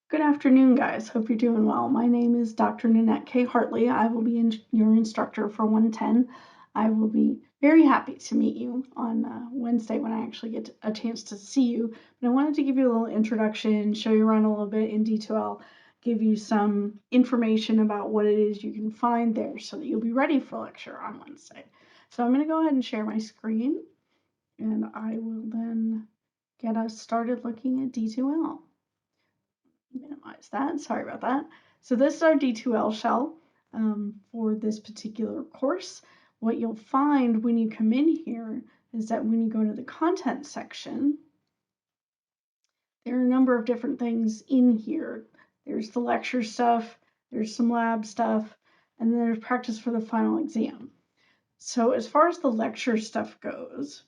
Good afternoon, guys. Hope you're doing well. My name is Dr. Nanette K. Hartley. I will be your instructor for 110. I will be very happy to meet you on Wednesday when I actually get a chance to see you. But I wanted to give you a little introduction, show you around a little bit in detail, give you some information about what it is you can find there so that you'll be ready for lecture on Wednesday. So I'm going to go ahead and share my screen, and I will then get us started looking at D2L. Minimize that, sorry about that. So this is our D2L shell for this particular course. What you'll find when you come in here is that when you go to the content section, there are a number of different things in here. There's the lecture stuff, there's some lab stuff, and then there's practice for the final exam. So as far as the lecture stuff goes,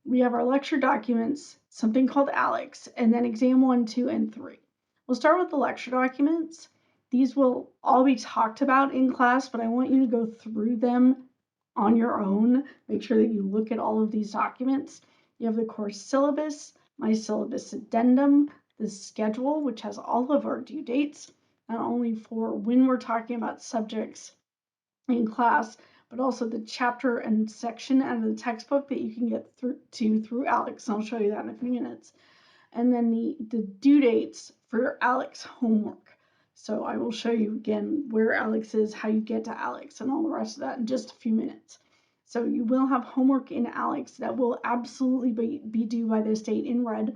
we have our lecture documents, something called ALEX, and then exam 1, 2, and 3. We'll start with the lecture documents. These will all be talked about in class, but I want you to go through them on your own. Make sure that you look at all of these documents. You have the course syllabus, my syllabus addendum, the schedule, which has all of our due dates, not only for when we're talking about subjects in class, but also the chapter and section out of the textbook that you can get through ALEX. I'll show you that in a few minutes. And then the due dates for your ALEX homework. So I will show you again where ALEX is, how you get to ALEX, and all the rest of that in just a few minutes. So you will have homework in ALEX that will absolutely be due by this date in red.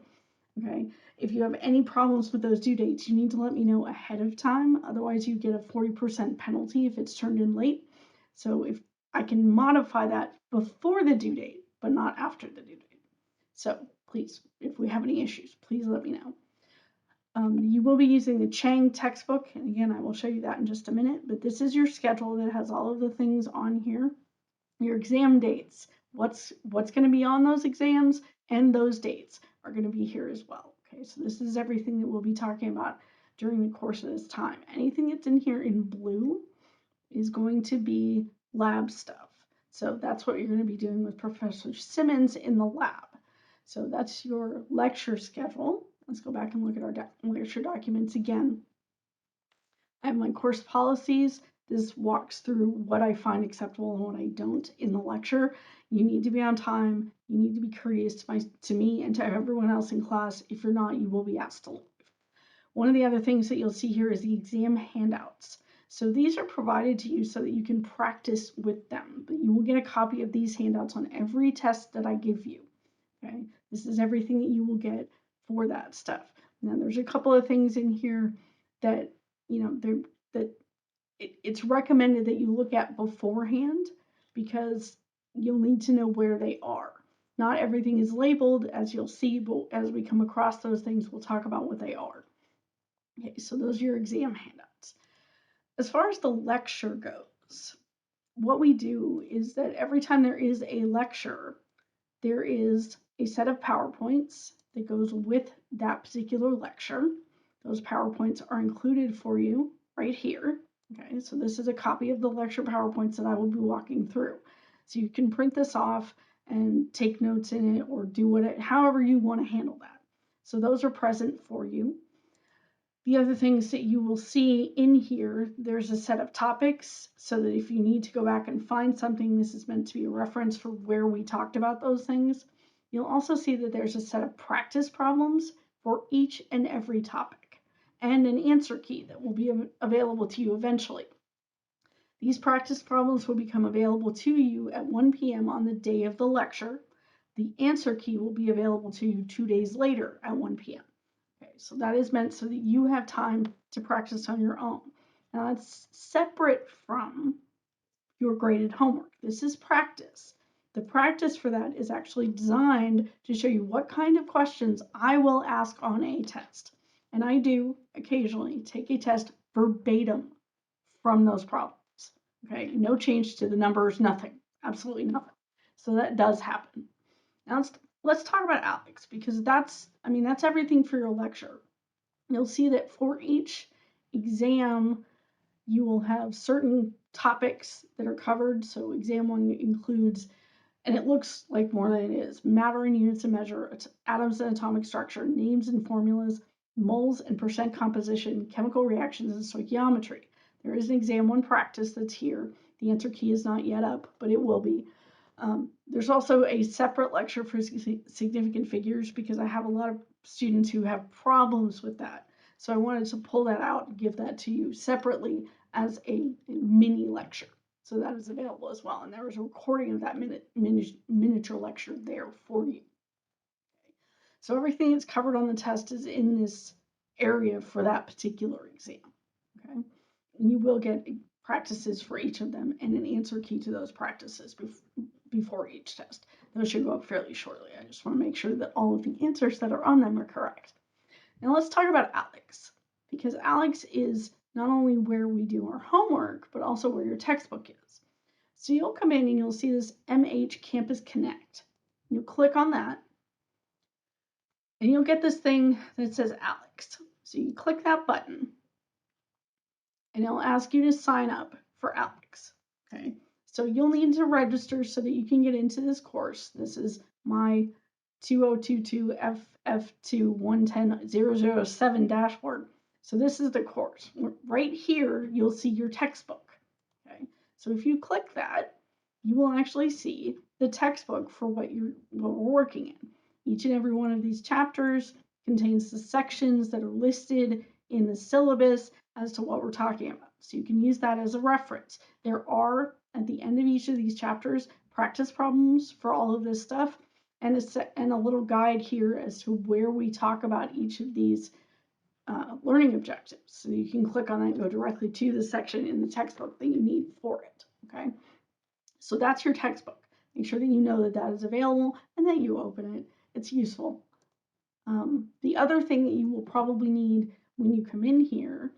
Okay. If you have any problems with those due dates, you need to let me know ahead of time. Otherwise, you get a 40% penalty if it's turned in late. So if I can modify that before the due date, but not after the due date. So please, if we have any issues, please let me know. You will be using the Chang textbook, and again, I will show you that in just a minute, but this is your schedule that has all of the things on here. Your exam dates, what's going to be on those exams, and those dates are going to be here as well. Okay, so this is everything that we'll be talking about during the course of this time. Anything that's in here in blue is going to be lab stuff. So that's what you're going to be doing with Professor Simmons in the lab. So that's your lecture schedule. Let's go back and look at our lecture documents again. I have my course policies. This walks through what I find acceptable and what I don't in the lecture. You need to be on time. You need to be courteous to me and to everyone else in class. If you're not, you will be asked to leave. One of the other things that you'll see here is the exam handouts. So these are provided to you so that you can practice with them. But you will get a copy of these handouts on every test that I give you. Okay, this is everything that you will get for that stuff. Now there's a couple of things in here that it's recommended that you look at beforehand because you'll need to know where they are. Not everything is labeled, as you'll see, but as we come across those things, we'll talk about what they are. Okay, so those are your exam handouts. As far as the lecture goes, what we do is that every time there is a lecture, there is a set of PowerPoints that goes with that particular lecture. Those PowerPoints are included for you right here. Okay, so this is a copy of the lecture PowerPoints that I will be walking through. So you can print this off and take notes in it or do however you want to handle that. So those are present for you. The other things that you will see in here, there's a set of topics so that if you need to go back and find something, this is meant to be a reference for where we talked about those things. You'll also see that there's a set of practice problems for each and every topic and an answer key that will be available to you eventually. These practice problems will become available to you at 1 p.m. on the day of the lecture. The answer key will be available to you 2 days later at 1 p.m. Okay, so that is meant so that you have time to practice on your own. Now that's separate from your graded homework. This is practice. The practice for that is actually designed to show you what kind of questions I will ask on a test. And I do occasionally take a test verbatim from those problems. Okay, no change to the numbers, nothing, absolutely nothing. So that does happen. Now let's talk about ALEX because that's everything for your lecture. You'll see that for each exam, you will have certain topics that are covered. So exam 1 includes, and it looks like more than it is, matter and units of measure, atoms and atomic structure, names and formulas, moles and percent composition, chemical reactions, and stoichiometry. There is an exam one practice that's here. The answer key is not yet up, but it will be. There's also a separate lecture for significant figures because I have a lot of students who have problems with that. So I wanted to pull that out and give that to you separately as a mini lecture. So that is available as well. And there is a recording of that miniature lecture there for you. So everything that's covered on the test is in this area for that particular exam. Okay, and you will get practices for each of them and an answer key to those practices before each test. Those should go up fairly shortly. I just want to make sure that all of the answers that are on them are correct. Now let's talk about ALEX, because ALEX is not only where we do our homework, but also where your textbook is. So you'll come in and you'll see this MH Campus Connect. You'll click on that, and you'll get this thing that says ALEX. So you click that button, and it'll ask you to sign up for ALEX. Okay, so you'll need to register so that you can get into this course. This is my 2022 FF2 110007 dashboard. So this is the course. Right here, you'll see your textbook. Okay, so if you click that, you will actually see the textbook for what we're working in. Each and every one of these chapters contains the sections that are listed in the syllabus as to what we're talking about. So you can use that as a reference. There are, at the end of each of these chapters, practice problems for all of this stuff, and a little guide here as to where we talk about each of these learning objectives. So you can click on that and go directly to the section in the textbook that you need for it. Okay, so that's your textbook. Make sure that you know that that is available and that you open it. It's useful. The other thing that you will probably need when you come in here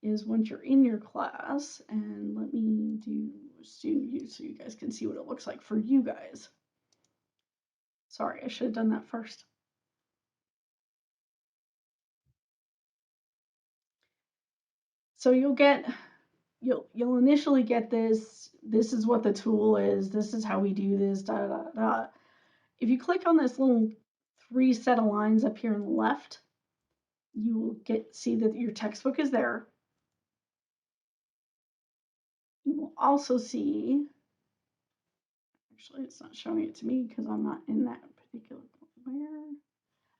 is once you're in your class, and let me do student view so you guys can see what it looks like for you guys. Sorry, I should have done that first. So you'll initially get this. This is what the tool is. This is how we do this. Da da da. If you click on this little 3 set of lines up here on the left, you will see that your textbook is there. You will also see, actually it's not showing it to me because I'm not in that particular, where?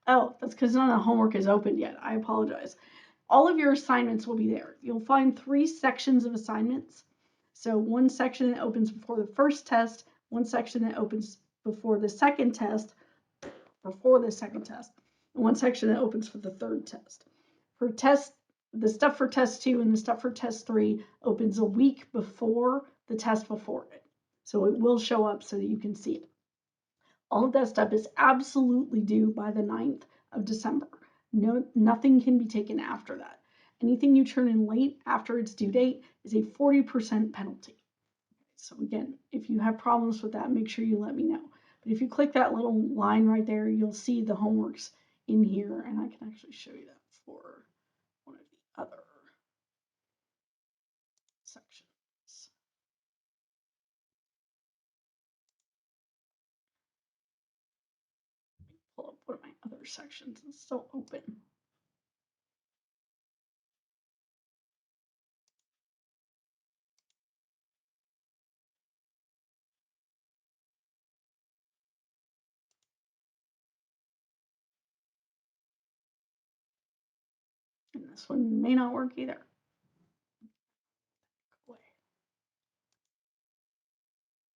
Oh, that's because none of the homework is opened yet. I apologize. All of your assignments will be there. You'll find 3 sections of assignments. So one section that opens before the first test, one section that opens before the second test, and one section that opens for the third test. The stuff for test 2 and the stuff for test 3 opens a week before the test before it. So it will show up so that you can see it. All of that stuff is absolutely due by the 9th of December. No, nothing can be taken after that. Anything you turn in late after its due date is a 40% penalty. So again, if you have problems with that, make sure you let me know. But if you click that little line right there, you'll see the homeworks in here, and I can actually show you that for one of the other sections. Pull up one of my other sections. It's still open. And this one may not work either.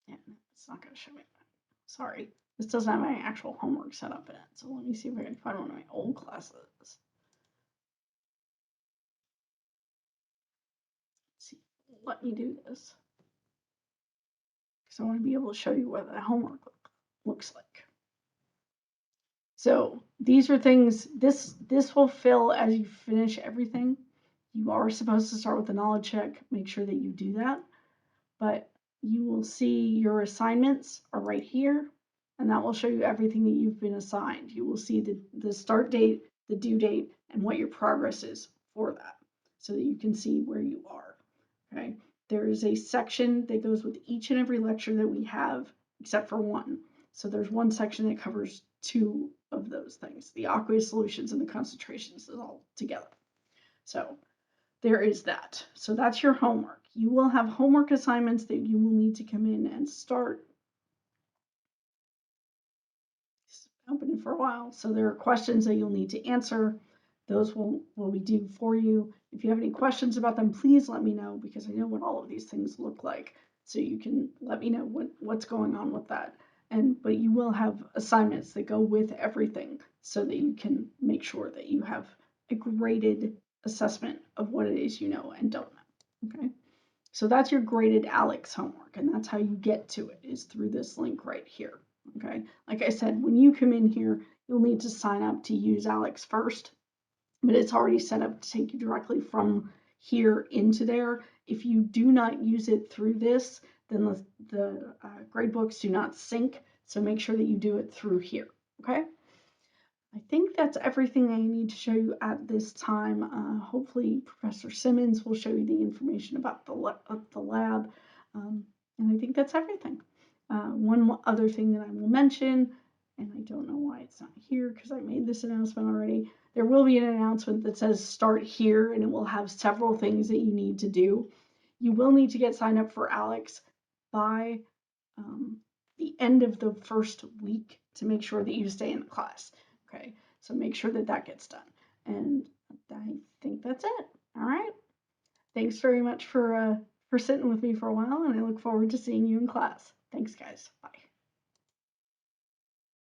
Yeah, it's not going to show me that. Sorry. This doesn't have my actual homework set up in it. So let me see if I can find one of my old classes. Let's see. Let me do this. Because I want to be able to show you what the homework looks like. So these are things, this will fill as you finish everything. You are supposed to start with a knowledge check. Make sure that you do that. But you will see your assignments are right here, and that will show you everything that you've been assigned. You will see the start date, the due date, and what your progress is for that, so that you can see where you are. Okay. There is a section that goes with each and every lecture that we have, except for one. So there's one section that covers two of those things. The aqueous solutions and the concentrations is all together. So there is that. So that's your homework. You will have homework assignments that you will need to come in and start open for a while. So there are questions that you'll need to answer. Those will be due for you. If you have any questions about them, please let me know because I know what all of these things look like. So you can let me know what's going on with that. But you will have assignments that go with everything so that you can make sure that you have a graded assessment of what it is you know and don't know. Okay. So that's your graded ALEKS homework, and that's how you get to it is through this link right here. Okay, like I said, when you come in here, you'll need to sign up to use ALEKS first, but it's already set up to take you directly from here into there. If you do not use it through this, then the gradebooks do not sync, so make sure that you do it through here. Okay. I think that's everything I need to show you at this time. Hopefully Professor Simmons will show you the information about the lab. And I think that's everything. One other thing that I will mention, and I don't know why it's not here because I made this announcement already. There will be an announcement that says start here and it will have several things that you need to do. You will need to get signed up for ALEKS by the end of the first week to make sure that you stay in the class. Okay, so make sure that that gets done. And I think that's it. All right. Thanks very much for sitting with me for a while, and I look forward to seeing you in class. Thanks, guys. Bye.